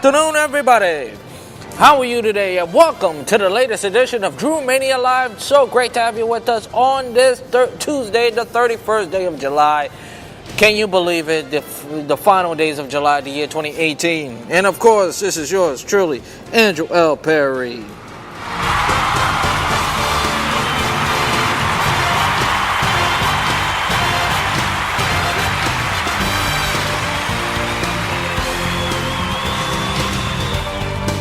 afternoon, everybody. How are you today? And welcome to the latest edition of Drew Mania Live. So great to have you with us on this Tuesday, the 31st day of July. Can you believe it? The final days of July, the year 2018. And of course, this is yours truly, Andrew L. Perry.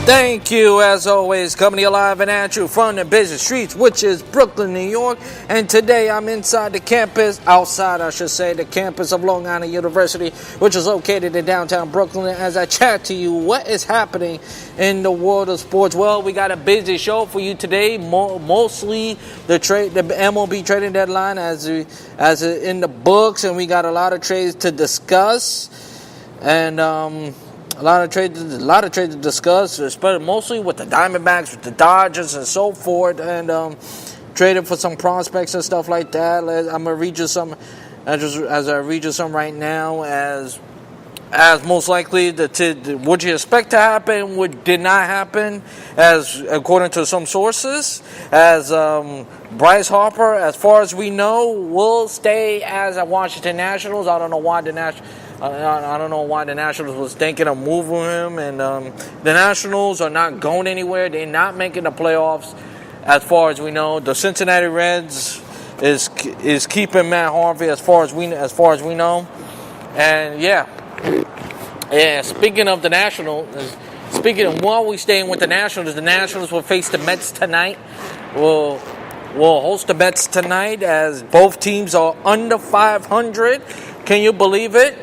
Thank you, as always, coming to you live and at you from the busy streets, which is Brooklyn, New York. And today I'm inside the campus, the campus of Long Island University, which is located in downtown Brooklyn, as I chat to you what is happening in the world of sports. Well, we got a busy show for you today, mostly the MLB trading deadline as in the books, and we got a lot of trades to discuss. And a lot of trades to discuss, mostly with the Diamondbacks, with the Dodgers, and so forth, and traded for some prospects and stuff like that. I'm gonna read you some, as I read you some right now, as most likely what you expect to happen, what did not happen, as according to some sources, as Bryce Harper, as far as we know, will stay as a Washington Nationals. I don't know why the Nationals was thinking of moving him, and the Nationals are not going anywhere. They're not making the playoffs, as far as we know. The Cincinnati Reds is keeping Matt Harvey, as far as we know, and yeah. Speaking of the Nationals, while we staying with the Nationals will face the Mets tonight. We'll host the Mets tonight, as both teams are under 500. Can you believe it?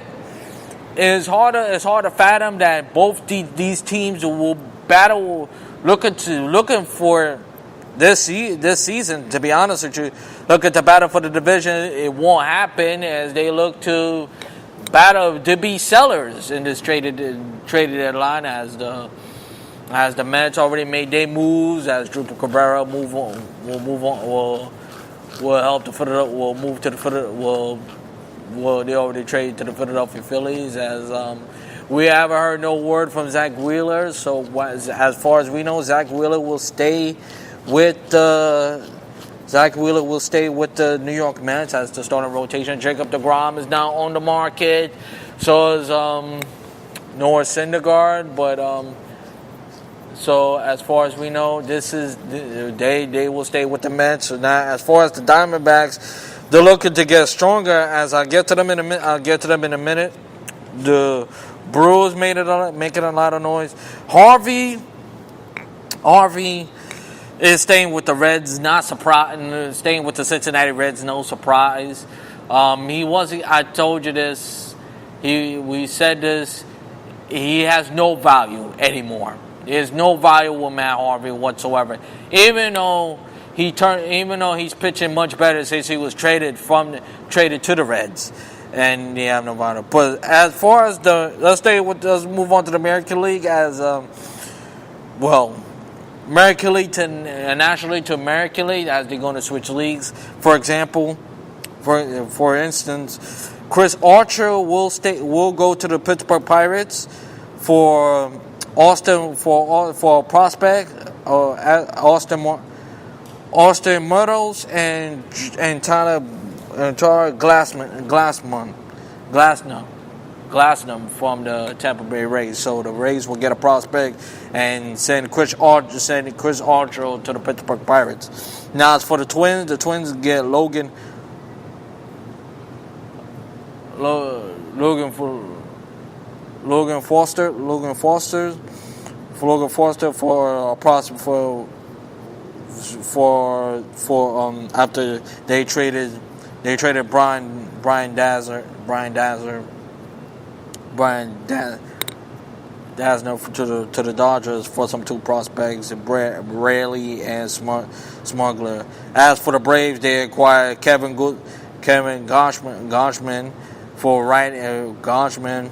It's hard to fathom that both these teams will battle, looking for this season. To be honest with you, looking to battle for the division, it won't happen, as they look to battle to be sellers in this traded deadline, as the Mets already made their moves, as Drew Cabrera will help the they already traded to the Philadelphia Phillies, as we haven't heard no word from Zach Wheeler. So as far as we know, Zach Wheeler will stay with the New York Mets as the starting rotation. Jacob deGrom is now on the market. So is Noah Syndergaard, but so as far as we know, they will stay with the Mets. So now, as far as the Diamondbacks, they're looking to get stronger. As I'll get to them in a minute. The Brewers making a lot of noise. Harvey is staying with the Reds, not surprising. Staying with the Cincinnati Reds, no surprise. He wasn't. I told you this. We said this. He has no value anymore. There's no value with Matt Harvey whatsoever. Even though he's pitching much better since he was traded to the Reds, and they have no value. But as far as let's move on to the American League, as American League to National League to American League, as they're going to switch leagues. For example, for instance, Chris Archer will go to the Pittsburgh Pirates for a prospect, Austin Meadows and Tyler Glassman from the Tampa Bay Rays. So the Rays will get a prospect and send Chris Archer to the Pittsburgh Pirates. Now, as for the Twins get Logan Foster for a prospect after they traded Brian Dazzler to the Dodgers for some two prospects, Raley and Smuggler. As for the Braves, they acquired Kevin Goshman for Goshman,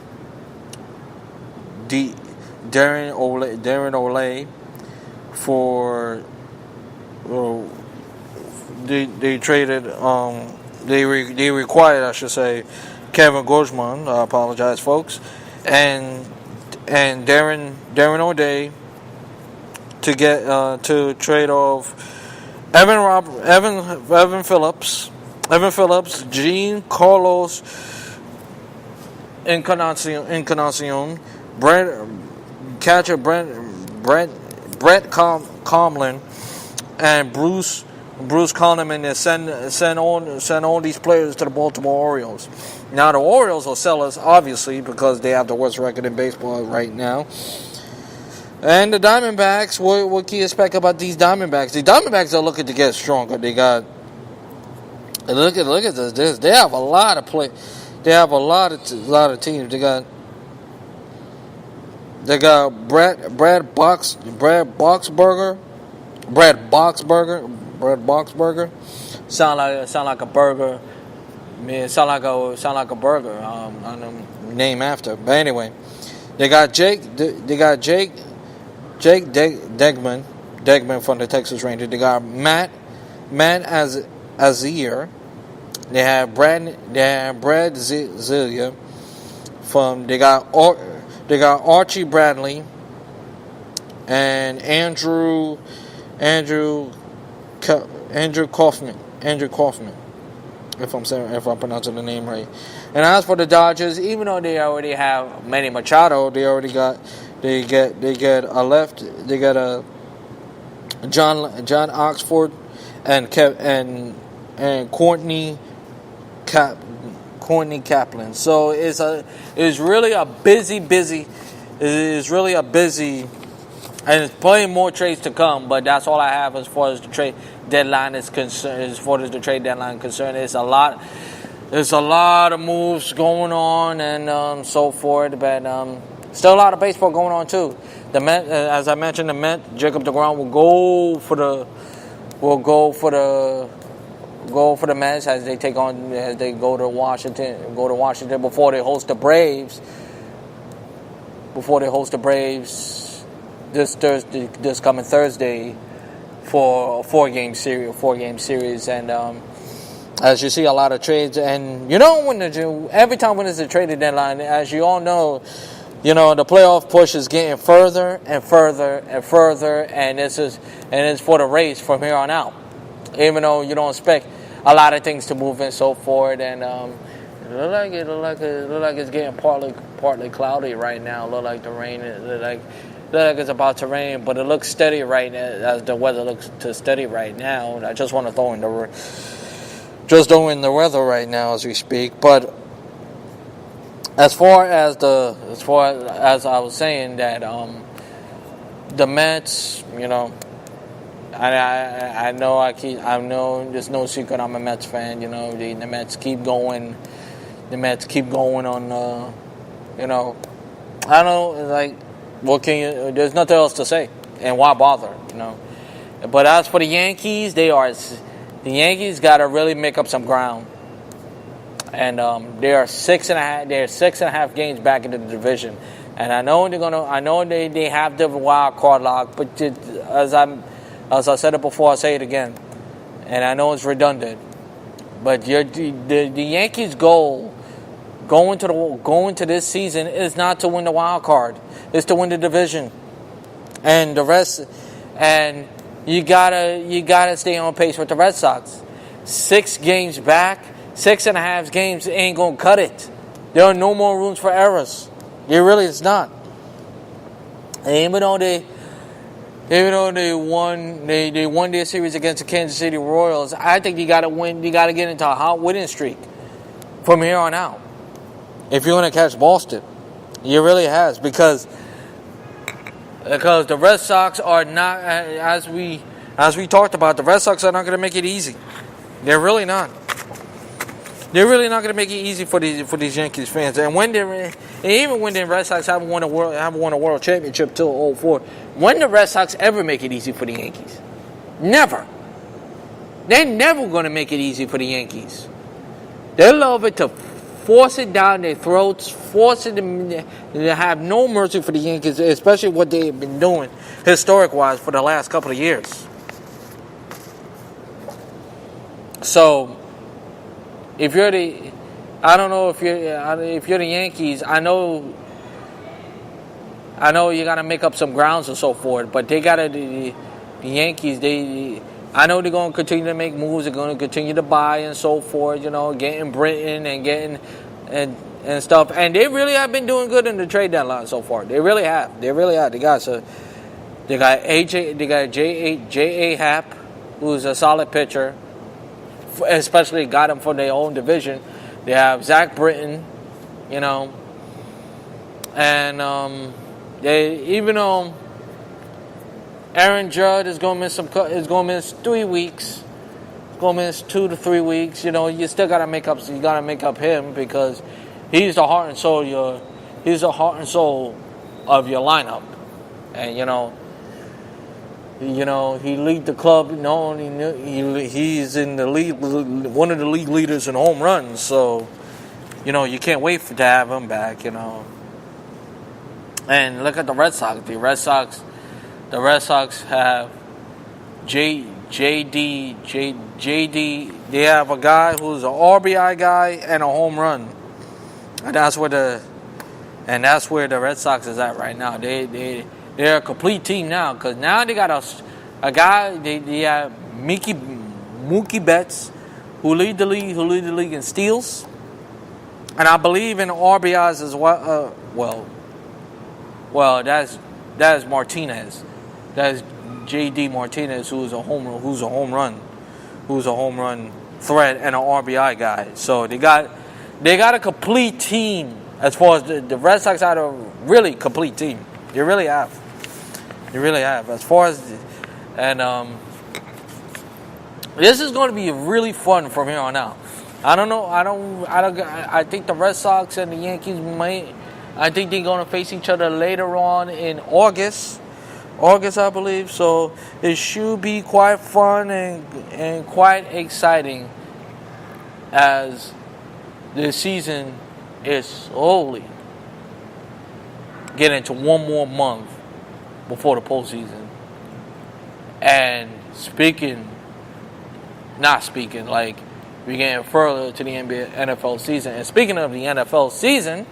Darren Olay for they traded they required, I should say, Kevin Goshman. I apologize, folks, and and Darren O'Day to get to trade off Evan Phillips, Gene Carlos Encarnacion, catcher Brett Comlin, and Bruce Connerman, and send all these players to the Baltimore Orioles. Now the Orioles will sell us, obviously, because they have the worst record in baseball right now. And the Diamondbacks, what can you expect about these Diamondbacks? The Diamondbacks are looking to get stronger. They got look at this. They have a lot of play. They have a lot of teams. They got Brad Boxberger. Sound like a burger. I mean, sound like a burger. I don't know, name after. But anyway, they got Jake Degman from the Texas Rangers. They got Matt Azier. They have Brad Zillia from. They got Archie Bradley and Andrew Kaufman. If I'm pronouncing the name right. And as for the Dodgers, even though they already have Manny Machado, they get a left. They got a John Oxford and Courtney Kaplan. So it's really a busy. It's really a busy, and it's plenty more trades to come. But that's all I have as far as the trade deadline is concerned. As far as the trade deadline is concerned, it's a lot. There's a lot of moves going on and so forth. But still a lot of baseball going on too. The Met, as I mentioned, the Met, Jacob deGrom will go for the Mets as they go to Washington before they host the Braves. This coming Thursday for a four-game series, and as you see, a lot of trades. And every time when there's a trading deadline, as you all know, the playoff push is getting further and further and further, and it's for the race from here on out. Even though you don't expect a lot of things to move and so forth, and it look like it's getting partly cloudy right now. Look like the rain. Look like it's about to rain, but it looks steady right now. As the weather looks steady right now, I just want to throw in the weather right now as we speak. But as far as I was saying that the Mets, I know there's no secret I'm a Mets fan. The Mets keep going. The Mets keep going on. I don't know. Like, what can you? There's nothing else to say, and why bother? But as for the Yankees, the Yankees got to really make up some ground, and they are 6.5. They're 6.5 games back into the division, and I know they have the wild card lock, but as I said it before, I say it again, and I know it's redundant, but the Yankees' goal going to this season is not to win the wild card; it's to win the division, and the rest. And you gotta stay on pace with the Red Sox. 6 games back, 6.5 games ain't gonna cut it. There are no more rooms for errors. There really is not. And even though they won their series against the Kansas City Royals, I think you gotta win. You gotta get into a hot winning streak from here on out. If you want to catch Boston, you really has because the Red Sox are not, as we talked about, the Red Sox are not going to make it easy. They're really not. They're really not going to make it easy for these Yankees fans. And even when the Red Sox haven't won a world championship till 2004, when the Red Sox ever make it easy for the Yankees? Never. They're never going to make it easy for the Yankees. They love it to force it down their throats, force it to have no mercy for the Yankees, especially what they've been doing historic-wise for the last couple of years. So, if you're the Yankees, I know I know you got to make up some grounds and so forth, but they got to, the Yankees, I know they're going to continue to make moves. They're going to continue to buy and so forth, getting Britton and getting and stuff. And they really have been doing good in the trade deadline so far. They really have. They got J.A. Happ, who's a solid pitcher, especially got him from their own division. They have Zach Britton, and even though Aaron Judge is going to miss 3 weeks, going to miss 2 to 3 weeks. You still got to make up. You got to make up him because he's the heart and soul. He's the heart and soul of your lineup, and he lead the club. He's in the league, one of the league leaders in home runs. So, you can't wait to have him back. And look at the Red Sox. The Red Sox have JD. They have a guy who's an RBI guy and a home run, and that's where the Red Sox is at right now. They're a complete team now because now they got a guy. They have Mookie Betts, who lead the league in steals, and I believe in RBIs as well. Well, that's Martinez. That's J.D. Martinez, who's a home run threat and an RBI guy. So they got a complete team as far as the Red Sox are a really complete team. They really have. As far as this is going to be really fun from here on out. I don't know. I think the Red Sox and the Yankees I think they're going to face each other later on in August, I believe. So it should be quite fun and quite exciting as the season is slowly getting to one more month before the postseason. And like we're getting further to the NFL season. And speaking of the NFL season,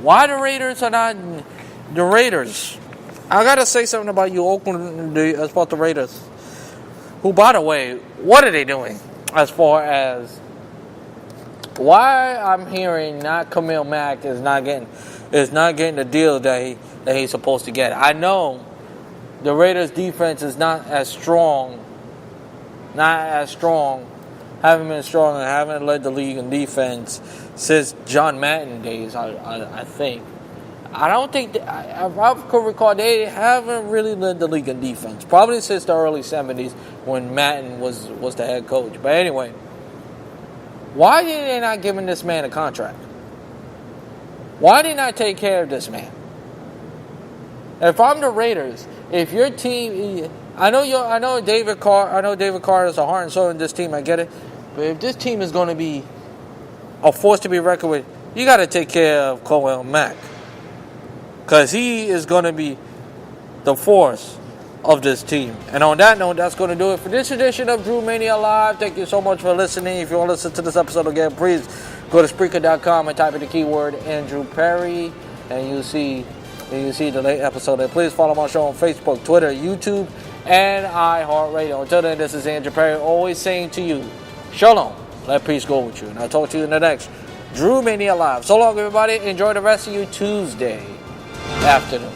why the Raiders are not the Raiders? I gotta say something about you, Oakland, as far as the Raiders. Who, by the way, what are they doing? As far as why I'm hearing not Khalil Mack is not getting the deal that he's supposed to get. I know the Raiders defense is not as strong, haven't been strong and haven't led the league in defense since John Madden days, I think. I don't think, if I could recall, they haven't really led the league in defense. Probably since the early 70s when Madden was the head coach. But anyway, why did they not giving this man a contract? Why did they not take care of this man? If I'm the Raiders, if your team, I know David Carr is a heart and soul in this team. I get it, but if this team is going to be a force to be reckoned with, you got to take care of Khalil Mack, because he is going to be the force of this team. And on that note, that's going to do it for this edition of Drew Mania Live. Thank you so much for listening. If you want to listen to this episode again, please go to Spreaker.com and type in the keyword Andrew Perry, and you'll see the late episode. And please follow my show on Facebook, Twitter, YouTube, and iHeartRadio. Until then, this is Andrew Perry, always saying to you, Shalom. Let peace go with you. And I'll talk to you in the next Drew Mania Live. So long, everybody. Enjoy the rest of your Tuesday afternoon.